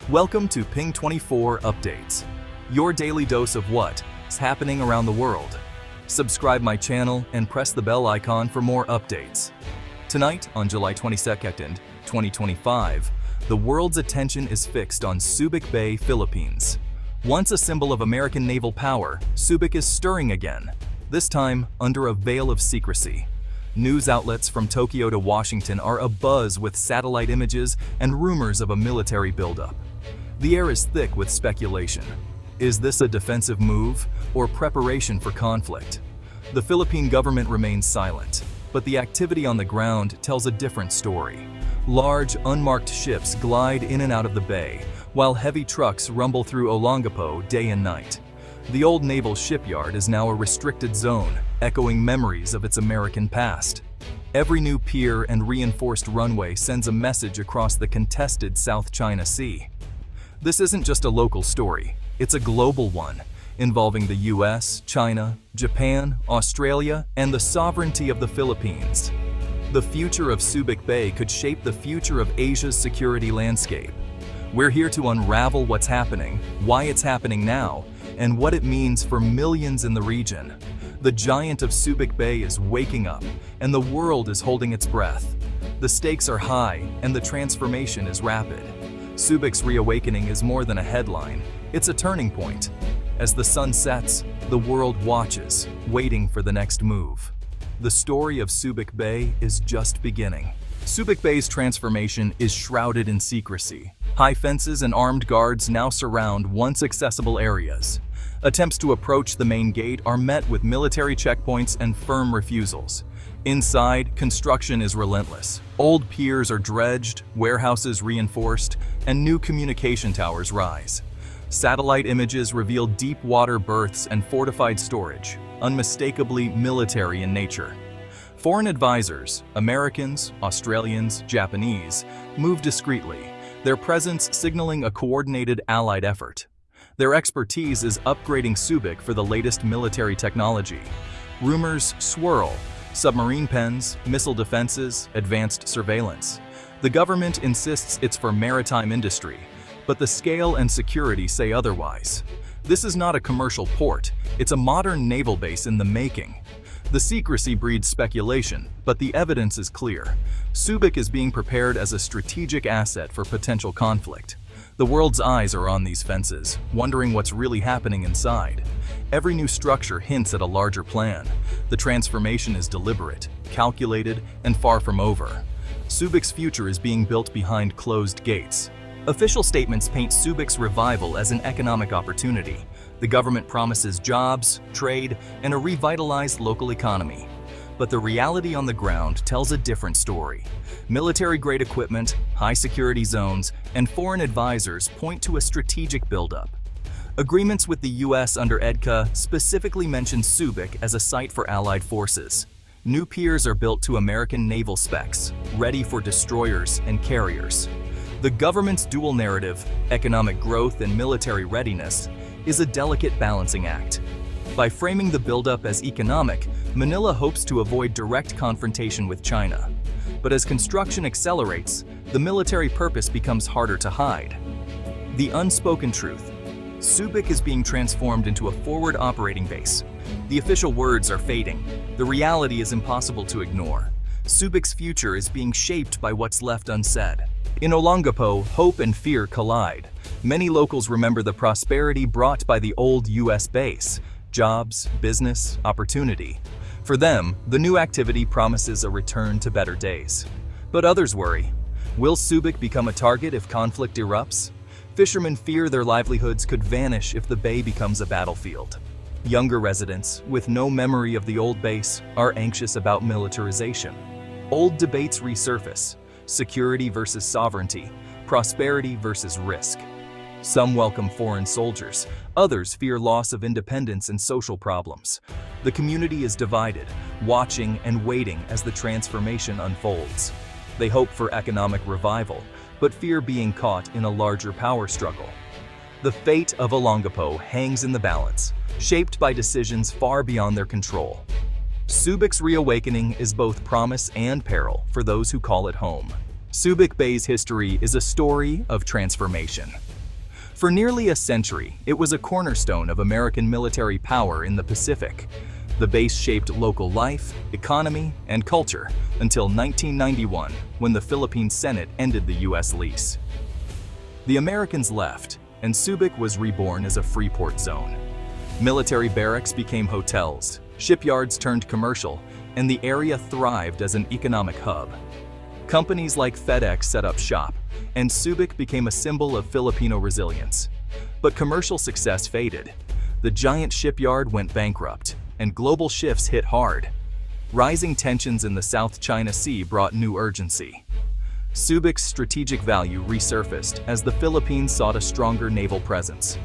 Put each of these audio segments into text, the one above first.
Welcome to Ping 24 Updates, your daily dose of what is happening around the world. Subscribe my channel and press the bell icon for more updates. Tonight, on July 22nd, 2025, the world's attention is fixed on Subic Bay, Philippines. Once a symbol of American naval power, Subic is stirring again, this time under a veil of secrecy. News outlets from Tokyo to Washington are abuzz with satellite images and rumors of a military buildup. The air is thick with speculation. Is this a defensive move or preparation for conflict? The Philippine government remains silent, but the activity on the ground tells a different story. Large, unmarked ships glide in and out of the bay, while heavy trucks rumble through Olongapo day and night. The old naval shipyard is now a restricted zone, echoing memories of its American past. Every new pier and reinforced runway sends a message across the contested South China Sea. This isn't just a local story, it's a global one, involving the US, China, Japan, Australia, and the sovereignty of the Philippines. The future of Subic Bay could shape the future of Asia's security landscape. We're here to unravel what's happening, why it's happening now, and what it means for millions in the region. The giant of Subic Bay is waking up, and the world is holding its breath. The stakes are high, and the transformation is rapid. Subic's reawakening is more than a headline, it's a turning point. As the sun sets, the world watches, waiting for the next move. The story of Subic Bay is just beginning. Subic Bay's transformation is shrouded in secrecy. High fences and armed guards now surround once accessible areas. Attempts to approach the main gate are met with military checkpoints and firm refusals. Inside, construction is relentless. Old piers are dredged, warehouses reinforced, and new communication towers rise. Satellite images reveal deep water berths and fortified storage, unmistakably military in nature. Foreign advisors, Americans, Australians, Japanese, move discreetly, their presence signaling a coordinated allied effort. Their expertise is upgrading Subic for the latest military technology. Rumors swirl: submarine pens, missile defenses, advanced surveillance. The government insists it's for maritime industry, but the scale and security say otherwise. This is not a commercial port, it's a modern naval base in the making. The secrecy breeds speculation, but the evidence is clear. Subic is being prepared as a strategic asset for potential conflict. The world's eyes are on these fences, wondering what's really happening inside. Every new structure hints at a larger plan. The transformation is deliberate, calculated, and far from over. Subic's future is being built behind closed gates. Official statements paint Subic's revival as an economic opportunity. The government promises jobs, trade, and a revitalized local economy. But the reality on the ground tells a different story. Military-grade equipment, high-security zones, and foreign advisors point to a strategic buildup. Agreements with the US under EDCA specifically mention Subic as a site for Allied forces. New piers are built to American naval specs, ready for destroyers and carriers. The government's dual narrative, economic growth and military readiness, is a delicate balancing act. By framing the buildup as economic, Manila hopes to avoid direct confrontation with China. But as construction accelerates, the military purpose becomes harder to hide. The unspoken truth: Subic is being transformed into a forward operating base. The official words are fading. The reality is impossible to ignore. Subic's future is being shaped by what's left unsaid. In Olongapo, hope and fear collide. Many locals remember the prosperity brought by the old US base: jobs, business, opportunity. For them, the new activity promises a return to better days. But others worry. Will Subic become a target if conflict erupts? Fishermen fear their livelihoods could vanish if the bay becomes a battlefield. Younger residents, with no memory of the old base, are anxious about militarization. Old debates resurface: security versus sovereignty, prosperity versus risk. Some welcome foreign soldiers, others fear loss of independence and social problems. The community is divided, watching and waiting as the transformation unfolds. They hope for economic revival, but fear being caught in a larger power struggle. The fate of Olongapo hangs in the balance, shaped by decisions far beyond their control. Subic's reawakening is both promise and peril for those who call it home. Subic Bay's history is a story of transformation. For nearly a century, it was a cornerstone of American military power in the Pacific. The base shaped local life, economy, and culture until 1991, when the Philippine Senate ended the U.S. lease. The Americans left, and Subic was reborn as a free port zone. Military barracks became hotels, shipyards turned commercial, and the area thrived as an economic hub. Companies like FedEx set up shop, and Subic became a symbol of Filipino resilience. But commercial success faded. The giant shipyard went bankrupt, and global shifts hit hard. Rising tensions in the South China Sea brought new urgency. Subic's strategic value resurfaced as the Philippines sought a stronger naval presence.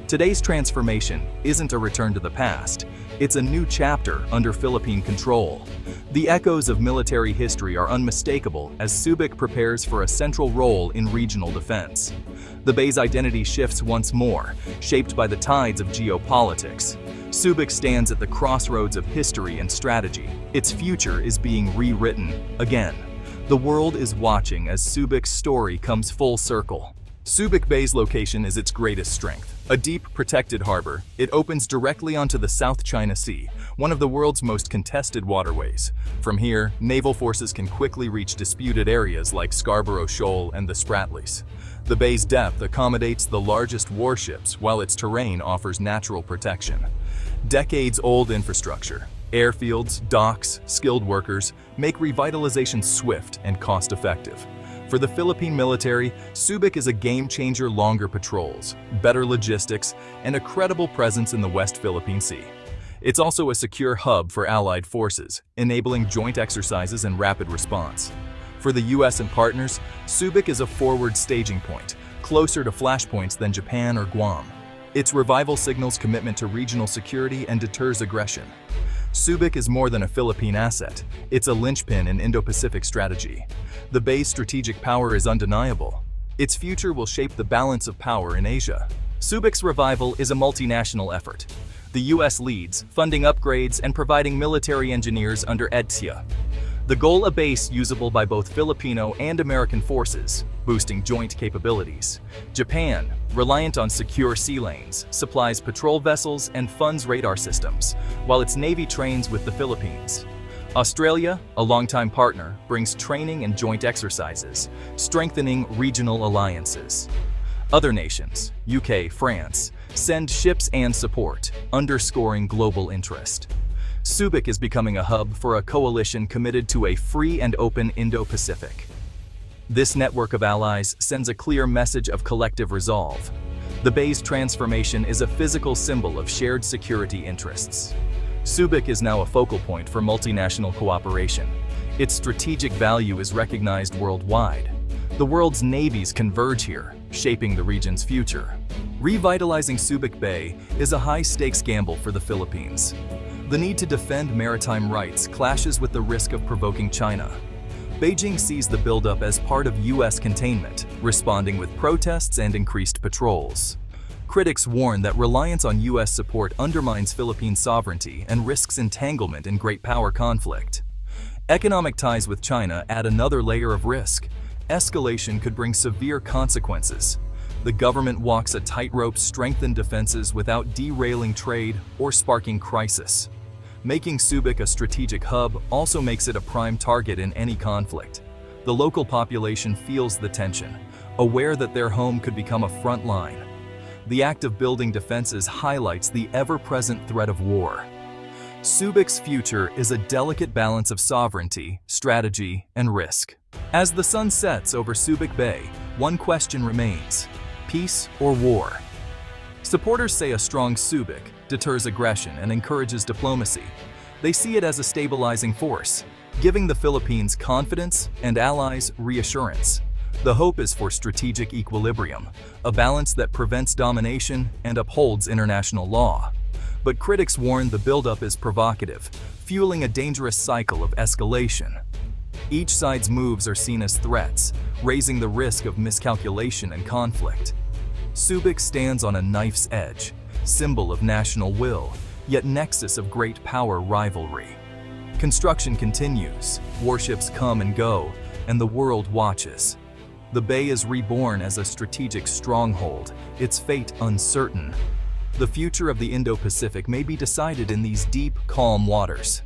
Today's transformation isn't a return to the past, it's a new chapter under Philippine control. The echoes of military history are unmistakable as Subic prepares for a central role in regional defense. The bay's identity shifts once more, shaped by the tides of geopolitics. Subic stands at the crossroads of history and strategy. Its future is being rewritten again. The world is watching as Subic's story comes full circle. Subic Bay's location is its greatest strength. A deep, protected harbor, it opens directly onto the South China Sea, one of the world's most contested waterways. From here, naval forces can quickly reach disputed areas like Scarborough Shoal and the Spratlys. The bay's depth accommodates the largest warships, while its terrain offers natural protection. Decades-old infrastructure, airfields, docks, skilled workers, make revitalization swift and cost-effective. For the Philippine military, Subic is a game-changer: longer patrols, better logistics, and a credible presence in the West Philippine Sea. It's also a secure hub for allied forces, enabling joint exercises and rapid response. For the US and partners, Subic is a forward staging point, closer to flashpoints than Japan or Guam. Its revival signals commitment to regional security and deters aggression. Subic is more than a Philippine asset, it's a linchpin in Indo-Pacific strategy. The bay's strategic power is undeniable. Its future will shape the balance of power in Asia. Subic's revival is a multinational effort. The US leads, funding upgrades and providing military engineers under EDSA. The goal: a base usable by both Filipino and American forces, boosting joint capabilities. Japan, reliant on secure sea lanes, supplies patrol vessels and funds radar systems, while its navy trains with the Philippines. Australia, a longtime partner, brings training and joint exercises, strengthening regional alliances. Other nations, UK, France, send ships and support, underscoring global interest. Subic is becoming a hub for a coalition committed to a free and open Indo-Pacific. This network of allies sends a clear message of collective resolve. The bay's transformation is a physical symbol of shared security interests. Subic is now a focal point for multinational cooperation. Its strategic value is recognized worldwide. The world's navies converge here, shaping the region's future. Revitalizing Subic Bay is a high-stakes gamble for the Philippines. The need to defend maritime rights clashes with the risk of provoking China. Beijing sees the buildup as part of US containment, responding with protests and increased patrols. Critics warn that reliance on US support undermines Philippine sovereignty and risks entanglement in great power conflict. Economic ties with China add another layer of risk. Escalation could bring severe consequences. The government walks a tightrope: strengthen defenses without derailing trade or sparking crisis. Making Subic a strategic hub also makes it a prime target in any conflict. The local population feels the tension, aware that their home could become a front line. The act of building defenses highlights the ever-present threat of war. Subic's future is a delicate balance of sovereignty, strategy, and risk. As the sun sets over Subic Bay, one question remains: peace or war? Supporters say a strong Subic deters aggression and encourages diplomacy. They see it as a stabilizing force, giving the Philippines confidence and allies reassurance. The hope is for strategic equilibrium, a balance that prevents domination and upholds international law. But critics warn the buildup is provocative, fueling a dangerous cycle of escalation. Each side's moves are seen as threats, raising the risk of miscalculation and conflict. Subic stands on a knife's edge, symbol of national will, yet nexus of great power rivalry. Construction continues, warships come and go, and the world watches. The bay is reborn as a strategic stronghold, its fate uncertain. The future of the Indo-Pacific may be decided in these deep, calm waters.